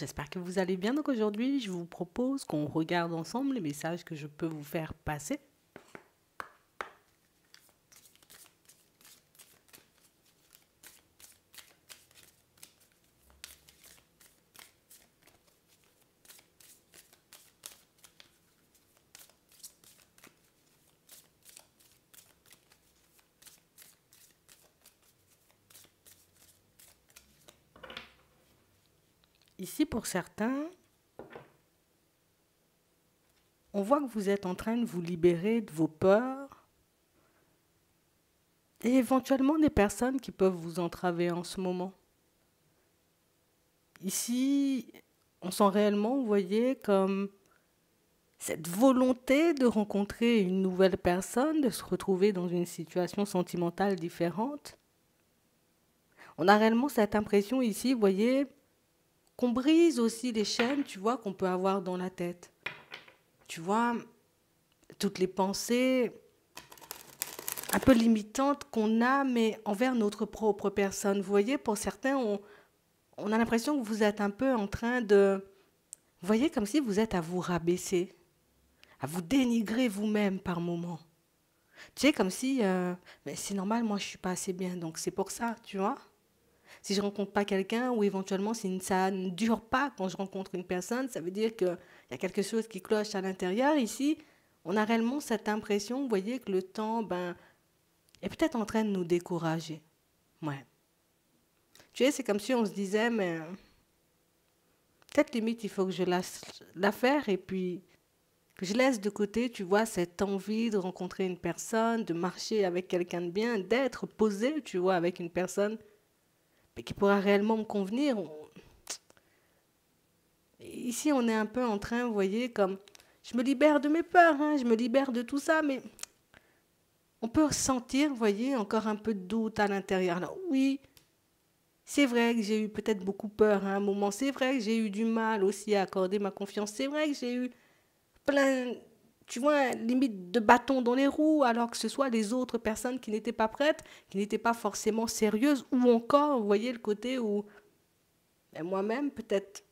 j'espère que vous allez bien. Donc aujourd'hui, je vous propose qu'on regarde ensemble les messages que je peux vous faire passer. Ici, pour certains, on voit que vous êtes en train de vous libérer de vos peurs et éventuellement des personnes qui peuvent vous entraver en ce moment. Ici, on sent réellement, vous voyez, comme cette volonté de rencontrer une nouvelle personne, de se retrouver dans une situation sentimentale différente. On a réellement cette impression ici, vous voyez, qu'on brise aussi les chaînes, tu vois, qu'on peut avoir dans la tête. Tu vois, toutes les pensées un peu limitantes qu'on a, mais envers notre propre personne. Vous voyez, pour certains, on a l'impression que vous êtes un peu en train de... Vous voyez, comme si vous êtes à vous rabaisser, à vous dénigrer vous-même par moments. Tu sais, comme si, mais c'est normal, moi je suis pas assez bien, donc c'est pour ça, tu vois. Si je rencontre pas quelqu'un, ou éventuellement si ça ne dure pas quand je rencontre une personne, ça veut dire qu'il y a quelque chose qui cloche à l'intérieur. Ici, on a réellement cette impression, vous voyez, que le temps, est peut-être en train de nous décourager. Ouais. Tu sais, c'est comme si on se disait, mais peut-être limite, il faut que je lâche l'affaire et puis que je laisse de côté, tu vois, cette envie de rencontrer une personne, de marcher avec quelqu'un de bien, d'être posé, tu vois, avec une personne mais qui pourra réellement me convenir. Ici, on est un peu en train, vous voyez, comme je me libère de mes peurs, hein, je me libère de tout ça, mais on peut ressentir, vous voyez, encore un peu de doute à l'intérieur. Alors oui, c'est vrai que j'ai eu peut-être beaucoup peur à un moment, c'est vrai que j'ai eu du mal aussi à accorder ma confiance, c'est vrai que j'ai eu plein, tu vois, limite de bâtons dans les roues, alors que ce soit les autres personnes qui n'étaient pas prêtes, qui n'étaient pas forcément sérieuses, ou encore, vous voyez, le côté où moi-même, peut-être,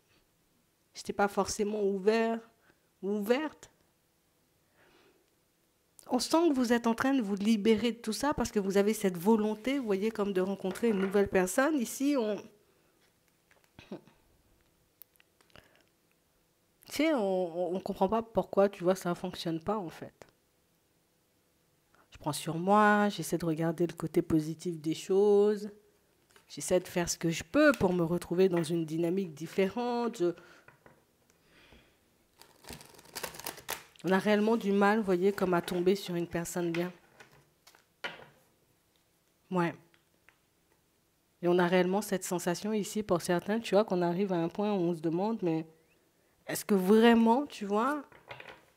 je n'étais pas forcément ouvert ou ouverte. On sent que vous êtes en train de vous libérer de tout ça parce que vous avez cette volonté, vous voyez, comme de rencontrer une nouvelle personne. Ici, tu sais, on comprend pas pourquoi, tu vois, ça ne fonctionne pas en fait. Je prends sur moi, j'essaie de regarder le côté positif des choses, j'essaie de faire ce que je peux pour me retrouver dans une dynamique différente. On a réellement du mal, vous voyez, comme à tomber sur une personne bien. Ouais. Et on a réellement cette sensation ici, pour certains, tu vois, qu'on arrive à un point où on se demande, mais est-ce que vraiment, tu vois,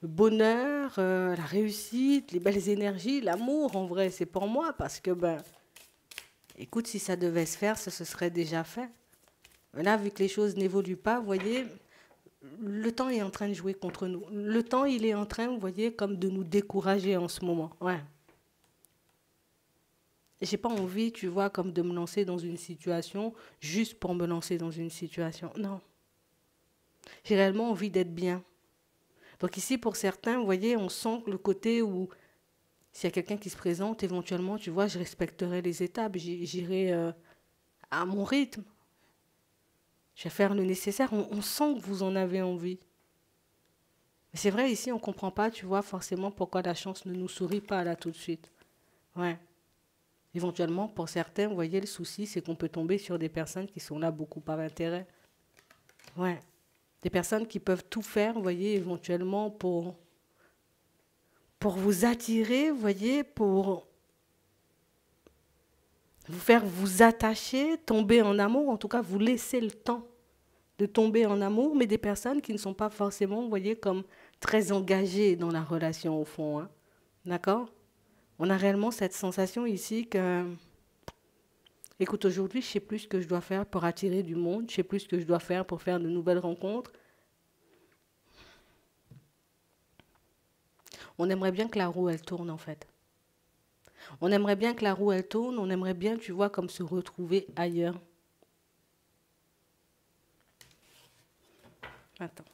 le bonheur, la réussite, les belles énergies, l'amour, en vrai, c'est pour moi, parce que, écoute, si ça devait se faire, ça se serait déjà fait. Mais là, vu que les choses n'évoluent pas, vous voyez, le temps est en train de jouer contre nous. Le temps, il est en train, vous voyez, comme de nous décourager en ce moment. Ouais. J'ai pas envie, tu vois, comme de me lancer dans une situation juste pour me lancer dans une situation. Non. J'ai réellement envie d'être bien. Donc ici, pour certains, vous voyez, on sent le côté où s'il y a quelqu'un qui se présente, éventuellement, tu vois, je respecterai les étapes, j'irai à mon rythme. Je vais faire le nécessaire. On sent que vous en avez envie. Mais c'est vrai, ici, on ne comprend pas, tu vois, forcément pourquoi la chance ne nous sourit pas là tout de suite. Ouais. Éventuellement, pour certains, vous voyez, le souci, c'est qu'on peut tomber sur des personnes qui sont là beaucoup par intérêt. Ouais. Des personnes qui peuvent tout faire, vous voyez, éventuellement pour vous attirer, vous voyez, pour vous faire vous attacher, tomber en amour, en tout cas vous laisser le temps de tomber en amour, mais des personnes qui ne sont pas forcément, vous voyez, comme très engagées dans la relation au fond. Hein. D'accord? On a réellement cette sensation ici que, écoute, aujourd'hui, je ne sais plus ce que je dois faire pour attirer du monde, je ne sais plus ce que je dois faire pour faire de nouvelles rencontres. On aimerait bien que la roue, elle tourne en fait. On aimerait bien que la roue, elle tourne, on aimerait bien, tu vois, comme se retrouver ailleurs. Attends.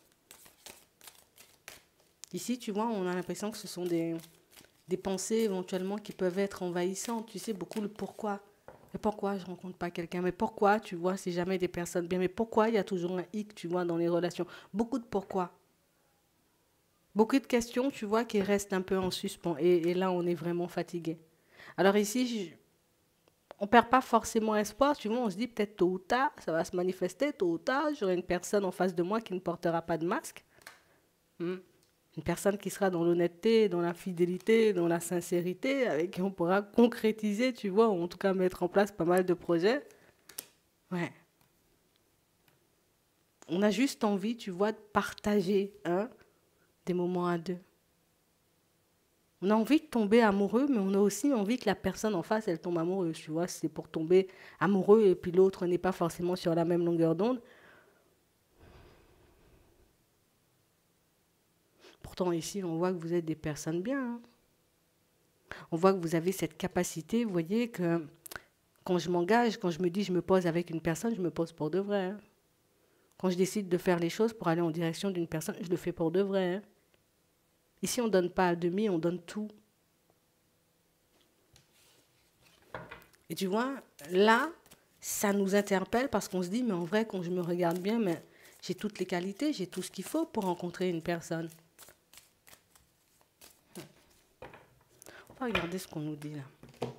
Ici, tu vois, on a l'impression que ce sont des pensées éventuellement qui peuvent être envahissantes. Tu sais, beaucoup le pourquoi. Mais pourquoi je ne rencontre pas quelqu'un? Mais pourquoi, tu vois, c'est jamais des personnes bien? Mais pourquoi il y a toujours un hic, tu vois, dans les relations? Beaucoup de pourquoi. Beaucoup de questions, tu vois, qui restent un peu en suspens. Et là, on est vraiment fatigué. Alors ici, on ne perd pas forcément espoir, tu vois, on se dit peut-être tôt ou tard, ça va se manifester, tôt ou tard, j'aurai une personne en face de moi qui ne portera pas de masque. Hmm. Une personne qui sera dans l'honnêteté, dans la fidélité, dans la sincérité, avec qui on pourra concrétiser, tu vois, ou en tout cas mettre en place pas mal de projets. Ouais. On a juste envie, tu vois, de partager hein, des moments à deux. On a envie de tomber amoureux, mais on a aussi envie que la personne en face, elle tombe amoureuse, tu vois. C'est pour tomber amoureux et puis l'autre n'est pas forcément sur la même longueur d'onde. Pourtant, ici, on voit que vous êtes des personnes bien. Hein. On voit que vous avez cette capacité, vous voyez, que quand je m'engage, quand je me dis je me pose avec une personne, je me pose pour de vrai. Hein. Quand je décide de faire les choses pour aller en direction d'une personne, je le fais pour de vrai. Hein. Ici, on ne donne pas à demi, on donne tout. Et tu vois, là, ça nous interpelle parce qu'on se dit, mais en vrai, quand je me regarde bien, mais j'ai toutes les qualités, j'ai tout ce qu'il faut pour rencontrer une personne. On va regarder ce qu'on nous dit là.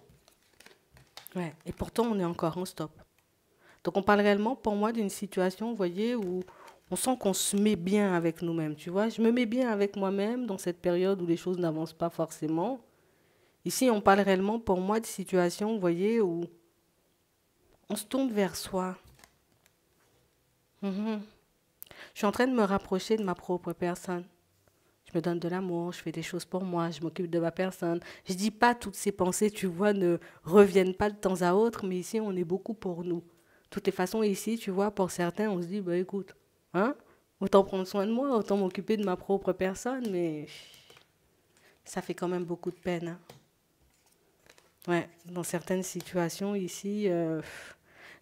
Ouais. Et pourtant, on est encore en stop. Donc, on parle réellement, pour moi, d'une situation, vous voyez, où on sent qu'on se met bien avec nous-mêmes. Tu vois, je me mets bien avec moi-même dans cette période où les choses n'avancent pas forcément. Ici, on parle réellement, pour moi, de situations, vous voyez, où on se tourne vers soi. Mhm. Je suis en train de me rapprocher de ma propre personne. Je me donne de l'amour, je fais des choses pour moi, je m'occupe de ma personne. Je dis pas toutes ces pensées, tu vois, ne reviennent pas de temps à autre, mais ici, on est beaucoup pour nous. De toutes les façons, ici, tu vois, pour certains, on se dit, bah écoute, hein, autant prendre soin de moi, autant m'occuper de ma propre personne, mais ça fait quand même beaucoup de peine. Hein. Ouais, dans certaines situations, ici,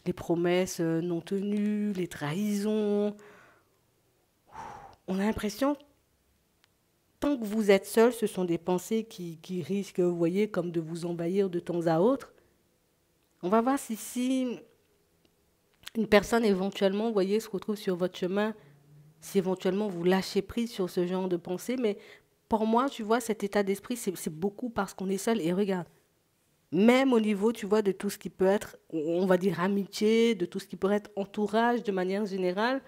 les promesses non tenues, les trahisons, on a l'impression tant que vous êtes seul, ce sont des pensées qui risquent, vous voyez, comme de vous envahir de temps à autre. On va voir si une personne éventuellement, vous voyez, se retrouve sur votre chemin, si éventuellement vous lâchez prise sur ce genre de pensée. Mais pour moi, tu vois, cet état d'esprit, c'est beaucoup parce qu'on est seul. Et regarde, même au niveau, tu vois, de tout ce qui peut être, on va dire, amitié, de tout ce qui peut être entourage de manière générale,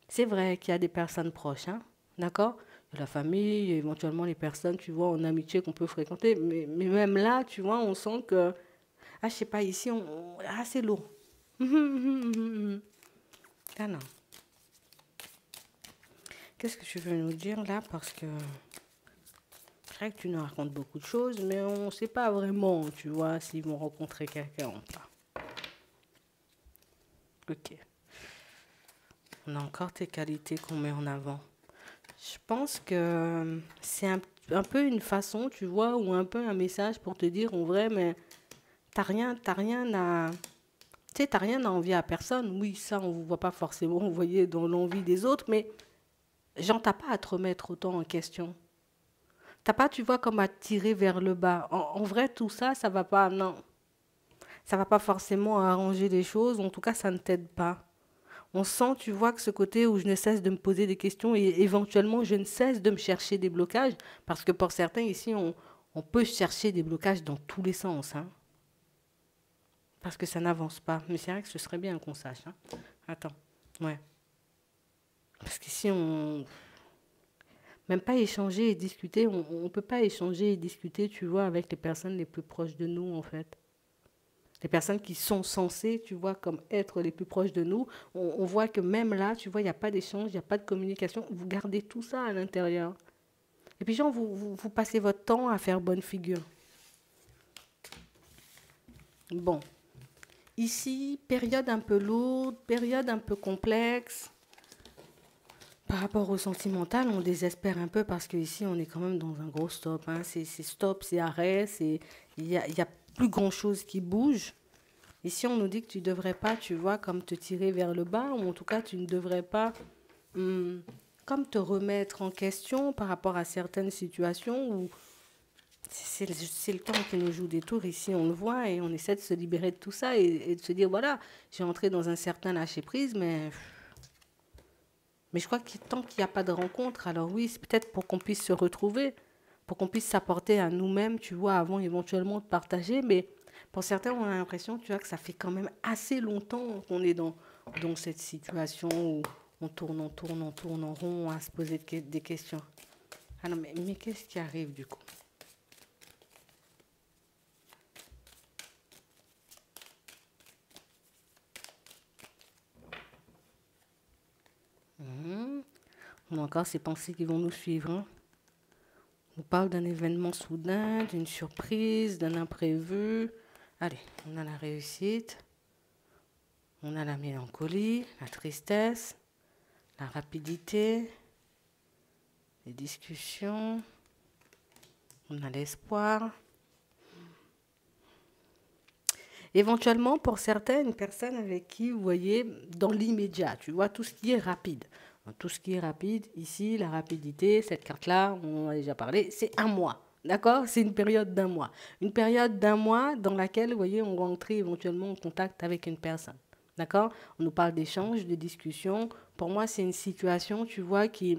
c'est vrai qu'il y a des personnes proches, hein, d'accord? La famille, éventuellement les personnes, tu vois, en amitié qu'on peut fréquenter. Mais même là, tu vois, on sent que, ah, je sais pas, ici, ah, c'est lourd. Ah non. Qu'est-ce que tu veux nous dire là? Parce que c'est vrai que tu nous racontes beaucoup de choses, mais on ne sait pas vraiment, tu vois, s'ils vont rencontrer quelqu'un ou pas. Ok. On a encore tes qualités qu'on met en avant. Je pense que c'est un peu une façon, tu vois, ou un peu un message pour te dire en vrai, mais t'as rien à, tu sais, t'as rien à envier à personne. Oui, ça, on ne vous voit pas forcément, vous voyez, dans l'envie des autres, mais genre, t'as pas à te remettre autant en question. T'as pas, tu vois, comme à te tirer vers le bas. En vrai, tout ça, ça va pas, non. Ça va pas forcément arranger les choses, en tout cas, ça ne t'aide pas. On sent, tu vois, que ce côté où je ne cesse de me poser des questions et éventuellement je ne cesse de me chercher des blocages, parce que pour certains ici, on peut chercher des blocages dans tous les sens, hein, parce que ça n'avance pas. Mais c'est vrai que ce serait bien qu'on sache. Hein. Attends, ouais. Parce qu'ici, on... Même pas échanger et discuter, on ne peut pas échanger et discuter, tu vois, avec les personnes les plus proches de nous, en fait. Les personnes qui sont censées, tu vois, comme être les plus proches de nous, on voit que même là, tu vois, il n'y a pas d'échange, il n'y a pas de communication. Vous gardez tout ça à l'intérieur. Et puis, genre, vous passez votre temps à faire bonne figure. Bon. Ici, période un peu lourde, période un peu complexe. Par rapport au sentimental, on désespère un peu parce qu'ici, on est quand même dans un gros stop. Hein. C'est stop, c'est arrêt, il y a plus grand-chose qui bouge. Ici, on nous dit que tu ne devrais pas, tu vois, comme te tirer vers le bas, ou en tout cas, tu ne devrais pas, comme te remettre en question par rapport à certaines situations où c'est le temps qui nous joue des tours. Ici, on le voit et on essaie de se libérer de tout ça et de se dire, voilà, j'ai entré dans un certain lâcher-prise, mais je crois que tant qu'il n'y a pas de rencontre, alors oui, c'est peut-être pour qu'on puisse se retrouver, pour qu'on puisse s'apporter à nous-mêmes, tu vois, avant éventuellement de partager. Mais pour certains, on a l'impression, tu vois, que ça fait quand même assez longtemps qu'on est dans cette situation où on tourne, on tourne, on tourne en rond à se poser des questions. Ah non, mais qu'est-ce qui arrive du coup? On a encore ces pensées qui vont nous suivre. Hein. On parle d'un événement soudain, d'une surprise, d'un imprévu. Allez, on a la réussite, on a la mélancolie, la tristesse, la rapidité, les discussions, on a l'espoir. Éventuellement, pour certaines personnes avec qui, vous voyez, dans l'immédiat, tu vois, tout ce qui est rapide. Tout ce qui est rapide, ici, la rapidité, cette carte-là, on en a déjà parlé, c'est un mois. D'accord? C'est une période d'un mois. Une période d'un mois dans laquelle, vous voyez, on va entrer éventuellement en contact avec une personne. D'accord? On nous parle d'échanges, de discussions. Pour moi, c'est une situation, tu vois, qui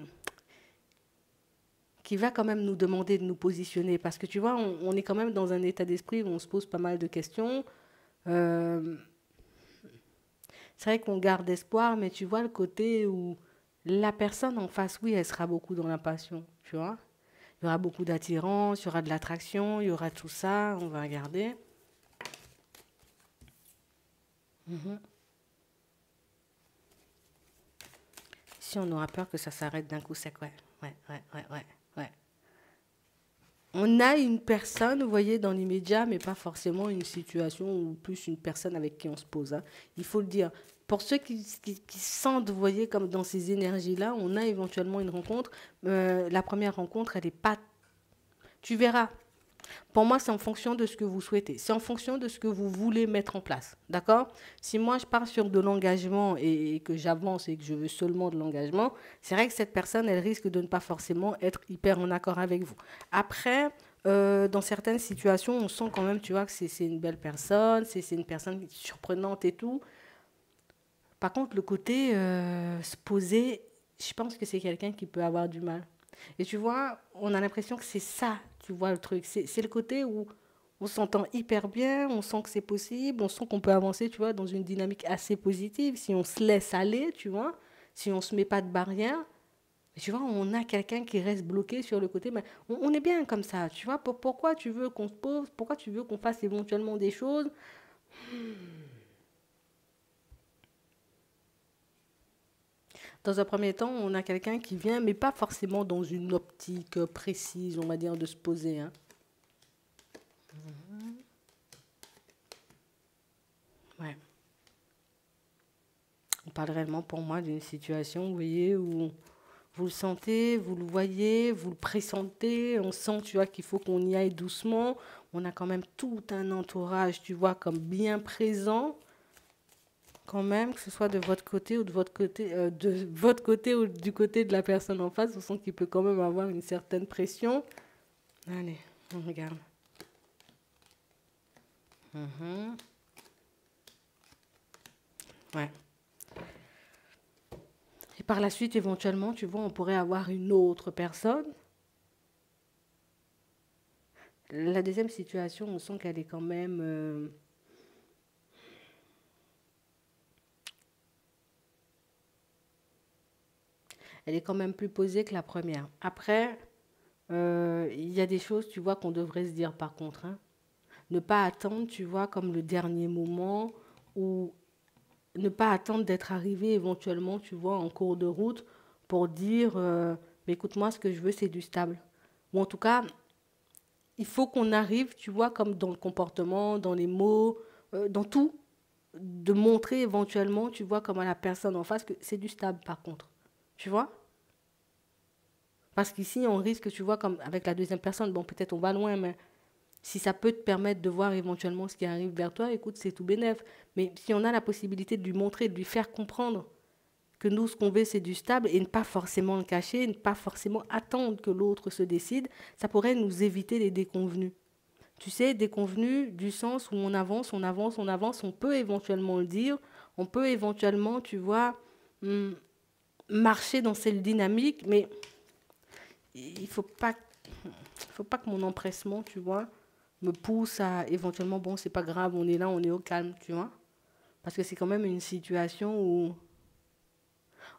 va quand même nous demander de nous positionner. Parce que, tu vois, on est quand même dans un état d'esprit où on se pose pas mal de questions. Euh, c'est vrai qu'on garde espoir, mais tu vois le côté où la personne en face, oui, elle sera beaucoup dans la passion, tu vois. Il y aura beaucoup d'attirance, il y aura de l'attraction, il y aura tout ça, on va regarder. Si on aura peur que ça s'arrête d'un coup sec, ouais, ouais. On a une personne, vous voyez, dans l'immédiat, mais pas forcément une situation ou plus une personne avec qui on se pose. Hein. Il faut le dire. Pour ceux qui sentent, vous voyez, comme dans ces énergies-là, on a éventuellement une rencontre. La première rencontre, elle n'est pas... Tu verras. Pour moi, c'est en fonction de ce que vous souhaitez. C'est en fonction de ce que vous voulez mettre en place. D'accord? Si moi, je pars sur de l'engagement et que j'avance et que je veux seulement de l'engagement, c'est vrai que cette personne, elle risque de ne pas forcément être hyper en accord avec vous. Après, dans certaines situations, on sent quand même, tu vois, que c'est une belle personne, c'est une personne surprenante et tout. Par contre, le côté se poser, je pense que c'est quelqu'un qui peut avoir du mal. Et tu vois, on a l'impression que c'est ça, tu vois, le truc. C'est le côté où on s'entend hyper bien, on sent que c'est possible, on sent qu'on peut avancer, tu vois, dans une dynamique assez positive, si on se laisse aller, tu vois, si on ne se met pas de barrière. Et tu vois, on a quelqu'un qui reste bloqué sur le côté, mais on est bien comme ça, tu vois. Pourquoi tu veux qu'on se pose, pourquoi tu veux qu'on fasse éventuellement des choses? Dans un premier temps, on a quelqu'un qui vient, mais pas forcément dans une optique précise, on va dire, de se poser. Hein. Ouais. On parle réellement pour moi d'une situation, vous voyez, où vous le sentez, vous le voyez, vous le pressentez, on sent, tu vois, qu'il faut qu'on y aille doucement. On a quand même tout un entourage, tu vois, comme bien présent, quand même, que ce soit de votre côté ou de votre côté ou du côté de la personne en face, on sent qu'il peut quand même avoir une certaine pression. Allez, on regarde. Ouais. Et par la suite, éventuellement, tu vois, on pourrait avoir une autre personne. La deuxième situation, on sent qu'elle est quand même... elle est quand même plus posée que la première. Après, il y a des choses, tu vois, qu'on devrait se dire par contre. Hein. Ne pas attendre, tu vois, comme le dernier moment ou ne pas attendre d'être arrivé éventuellement, tu vois, en cours de route pour dire, mais écoute-moi, ce que je veux, c'est du stable. Ou en tout cas, il faut qu'on arrive, tu vois, comme dans le comportement, dans les mots, dans tout, de montrer éventuellement, tu vois, comme à la personne en face, que c'est du stable par contre. Tu vois? Parce qu'ici, on risque, tu vois, comme avec la deuxième personne, bon, peut-être on va loin, mais Si ça peut te permettre de voir éventuellement ce qui arrive vers toi, écoute, c'est tout bénef. Mais si on a la possibilité de lui montrer, de lui faire comprendre que nous, ce qu'on veut, c'est du stable et ne pas forcément le cacher, ne pas forcément attendre que l'autre se décide, ça pourrait nous éviter les déconvenus. Tu sais, déconvenus du sens où on avance, on avance, on avance, on peut éventuellement le dire, on peut éventuellement, tu vois, marcher dans cette dynamique, mais il faut pas que mon empressement, tu vois, me pousse à éventuellement, bon, c'est pas grave, on est là, on est au calme, tu vois. Parce que c'est quand même une situation où,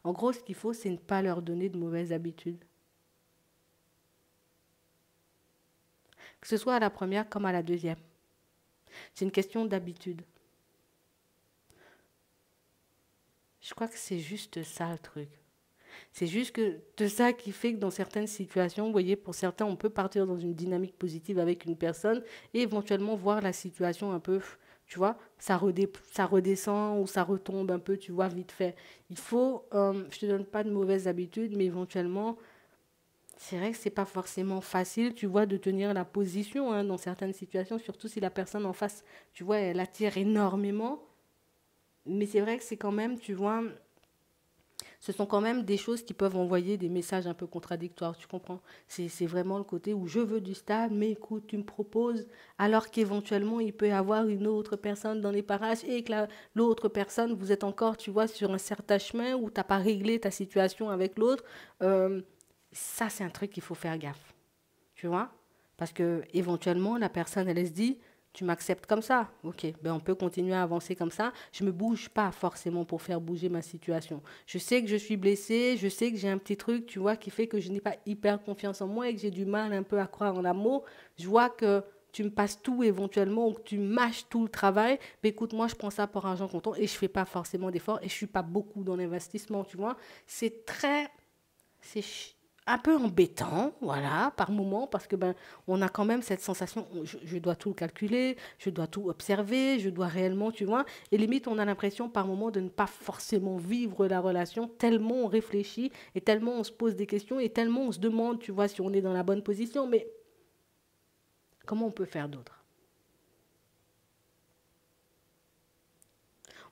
en gros, ce qu'il faut, c'est ne pas leur donner de mauvaises habitudes. Que ce soit à la première comme à la deuxième. C'est une question d'habitude. Je crois que c'est juste ça le truc. C'est juste que de ça qui fait que dans certaines situations, vous voyez, pour certains, on peut partir dans une dynamique positive avec une personne et éventuellement voir la situation un peu, tu vois, ça redescend ou ça retombe un peu, tu vois, vite fait. Il faut, je te donne pas de mauvaises habitudes, mais éventuellement, c'est vrai que c'est pas forcément facile, tu vois, de tenir la position hein, dans certaines situations, surtout si la personne en face, tu vois, elle attire énormément. Mais c'est vrai que c'est quand même, tu vois, ce sont quand même des choses qui peuvent envoyer des messages un peu contradictoires, tu comprends? C'est vraiment le côté où je veux du stable, mais écoute, tu me proposes, alors qu'éventuellement, il peut y avoir une autre personne dans les parages et que l'autre personne, vous êtes encore, tu vois, sur un certain chemin où tu n'as pas réglé ta situation avec l'autre. Euh, Ça, c'est un truc qu'il faut faire gaffe, tu vois? Parce que éventuellement, la personne, elle se dit, tu m'acceptes comme ça, ok, ben on peut continuer à avancer comme ça. Je ne me bouge pas forcément pour faire bouger ma situation. Je sais que je suis blessée, je sais que j'ai un petit truc, tu vois, qui fait que je n'ai pas hyper confiance en moi et que j'ai du mal un peu à croire en l'amour. Je vois que tu me passes tout éventuellement ou que tu mâches tout le travail, mais écoute, moi je prends ça pour argent comptant et je ne fais pas forcément d'efforts et je ne suis pas beaucoup dans l'investissement, tu vois. C'est très c'est un peu embêtant, voilà, par moment, parce que ben, on a quand même cette sensation, je dois tout calculer, je dois tout observer, je dois réellement, tu vois, et limite, on a l'impression par moment de ne pas forcément vivre la relation, tellement on réfléchit, et tellement on se pose des questions, et tellement on se demande, tu vois, si on est dans la bonne position, mais comment on peut faire d'autre?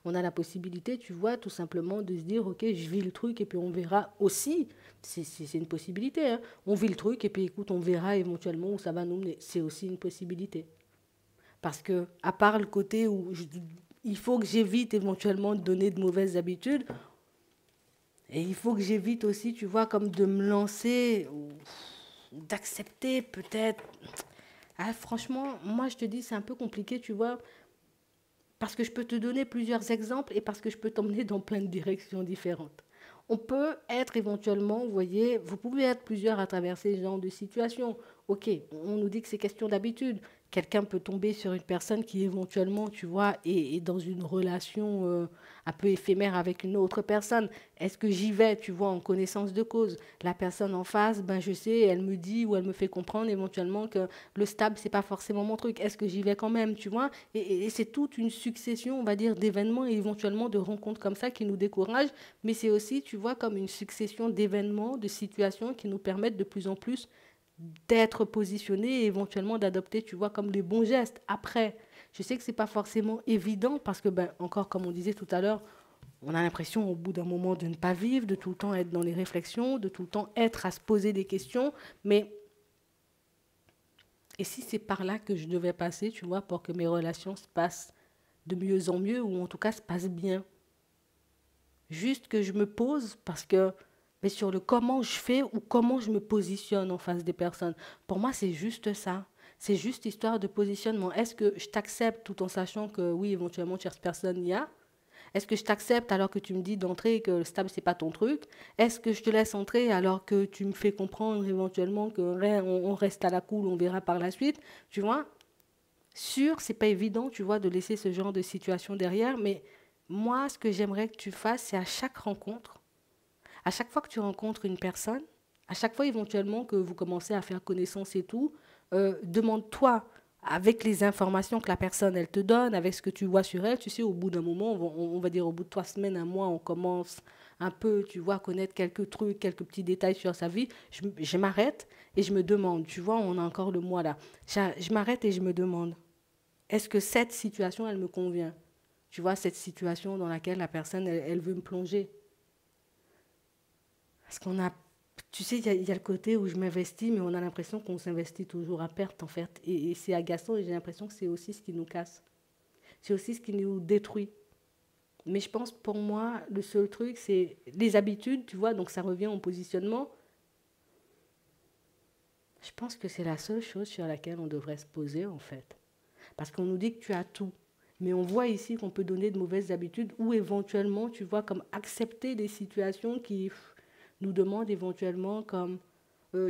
On a la possibilité, tu vois, tout simplement de se dire, ok, je vis le truc et puis on verra aussi. C'est une possibilité. Hein. On vit le truc et puis écoute, on verra éventuellement où ça va nous mener. C'est aussi une possibilité. Parce que, à part le côté où il faut que j'évite éventuellement de donner de mauvaises habitudes, et il faut que j'évite aussi, tu vois, comme de me lancer ou d'accepter peut-être. Ah, franchement, moi je te dis, c'est un peu compliqué, tu vois, parce que je peux te donner plusieurs exemples et parce que je peux t'emmener dans plein de directions différentes. On peut être éventuellement, vous voyez, vous pouvez être plusieurs à traverser ce genre de situation. Ok, on nous dit que c'est question d'habitude. Quelqu'un peut tomber sur une personne qui éventuellement, tu vois, est dans une relation un peu éphémère avec une autre personne. Est-ce que j'y vais, tu vois, en connaissance de cause? La personne en face, ben je sais, elle me dit ou elle me fait comprendre éventuellement que le stable, c'est pas forcément mon truc. Est-ce que j'y vais quand même, tu vois? Et c'est toute une succession, on va dire, d'événements et éventuellement de rencontres comme ça qui nous découragent. Mais c'est aussi, tu vois, comme une succession d'événements, de situations qui nous permettent de plus en plus d'être positionnés et éventuellement d'adopter, tu vois, comme les bons gestes. Après, je sais que c'est pas forcément évident parce que, ben, encore comme on disait tout à l'heure, on a l'impression au bout d'un moment de ne pas vivre, de tout le temps être dans les réflexions, de tout le temps être à se poser des questions. Mais et si c'est par là que je devais passer, tu vois, pour que mes relations se passent de mieux en mieux ou en tout cas se passent bien? Juste que je me pose parce que mais sur le comment je fais ou comment je me positionne en face des personnes. Pour moi, c'est juste ça. C'est juste histoire de positionnement. Est-ce que je t'accepte tout en sachant que oui, éventuellement, tierce personne y a? Est-ce que je t'accepte alors que tu me dis d'entrer que le stable, c'est pas ton truc? Est-ce que je te laisse entrer alors que tu me fais comprendre éventuellement que on reste à la cool, on verra par la suite? Tu vois? Sûr, c'est pas évident, tu vois, de laisser ce genre de situation derrière, mais moi, ce que j'aimerais que tu fasses, c'est à chaque rencontre, à chaque fois que tu rencontres une personne, à chaque fois éventuellement que vous commencez à faire connaissance et tout, demande-toi, avec les informations que la personne, elle te donne, avec ce que tu vois sur elle, tu sais, au bout d'un moment, on va dire au bout de 3 semaines, un mois, on commence un peu, tu vois, à connaître quelques trucs, quelques petits détails sur sa vie. Je m'arrête et je me demande, tu vois, on a encore le mois là. Je m'arrête et je me demande, est-ce que cette situation, elle me convient? Tu vois, cette situation dans laquelle la personne, elle veut me plonger. Parce qu'on a, tu sais, il y a le côté où je m'investis, mais on a l'impression qu'on s'investit toujours à perte, en fait. Et c'est agaçant et j'ai l'impression que c'est aussi ce qui nous casse. C'est aussi ce qui nous détruit. Mais je pense, pour moi, le seul truc, c'est les habitudes, tu vois, donc ça revient au positionnement. Je pense que c'est la seule chose sur laquelle on devrait se poser, en fait. Parce qu'on nous dit que tu as tout. Mais on voit ici qu'on peut donner de mauvaises habitudes ou éventuellement, tu vois, comme accepter des situations qui nous demandent éventuellement comme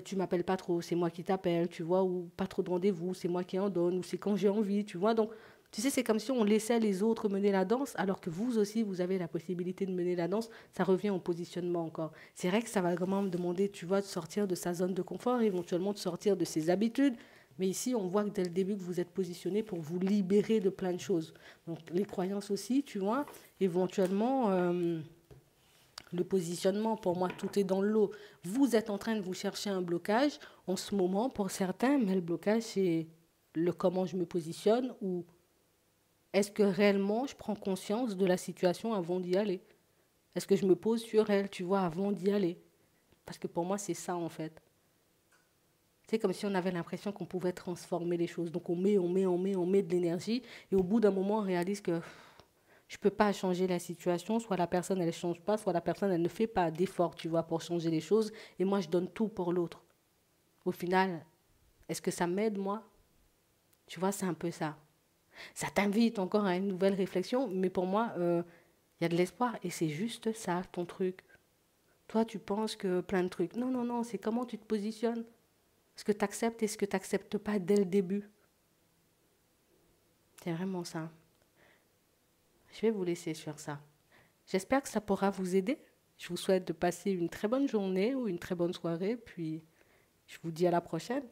tu m'appelles pas trop, c'est moi qui t'appelle, tu vois, ou pas trop de rendez-vous, c'est moi qui en donne, ou c'est quand j'ai envie, tu vois. Donc, tu sais, c'est comme si on laissait les autres mener la danse, alors que vous aussi, vous avez la possibilité de mener la danse. Ça revient au positionnement encore. C'est vrai que ça va vraiment me demander, tu vois, de sortir de sa zone de confort, éventuellement de sortir de ses habitudes. Mais ici, on voit que dès le début, que vous êtes positionné pour vous libérer de plein de choses. Donc, les croyances aussi, tu vois, éventuellement... le positionnement, pour moi, tout est dans l'eau. Vous êtes en train de vous chercher un blocage en ce moment pour certains, mais le blocage, c'est le comment je me positionne ou est-ce que réellement je prends conscience de la situation avant d'y aller? Est-ce que je me pose sur elle, tu vois, avant d'y aller? Parce que pour moi, c'est ça, en fait. C'est comme si on avait l'impression qu'on pouvait transformer les choses. Donc on met de l'énergie et au bout d'un moment, on réalise que je ne peux pas changer la situation, soit la personne elle ne change pas, soit la personne elle ne fait pas d'effort, tu vois, pour changer les choses, et moi je donne tout pour l'autre. Au final, est-ce que ça m'aide moi? Tu vois, c'est un peu ça. Ça t'invite encore à une nouvelle réflexion, mais pour moi, il y a de l'espoir, et c'est juste ça, ton truc. Toi, tu penses que plein de trucs. Non, non, non, c'est comment tu te positionnes. Ce que tu acceptes et ce que tu n'acceptes pas dès le début. C'est vraiment ça. Je vais vous laisser sur ça. J'espère que ça pourra vous aider. Je vous souhaite de passer une très bonne journée ou une très bonne soirée, puis je vous dis à la prochaine.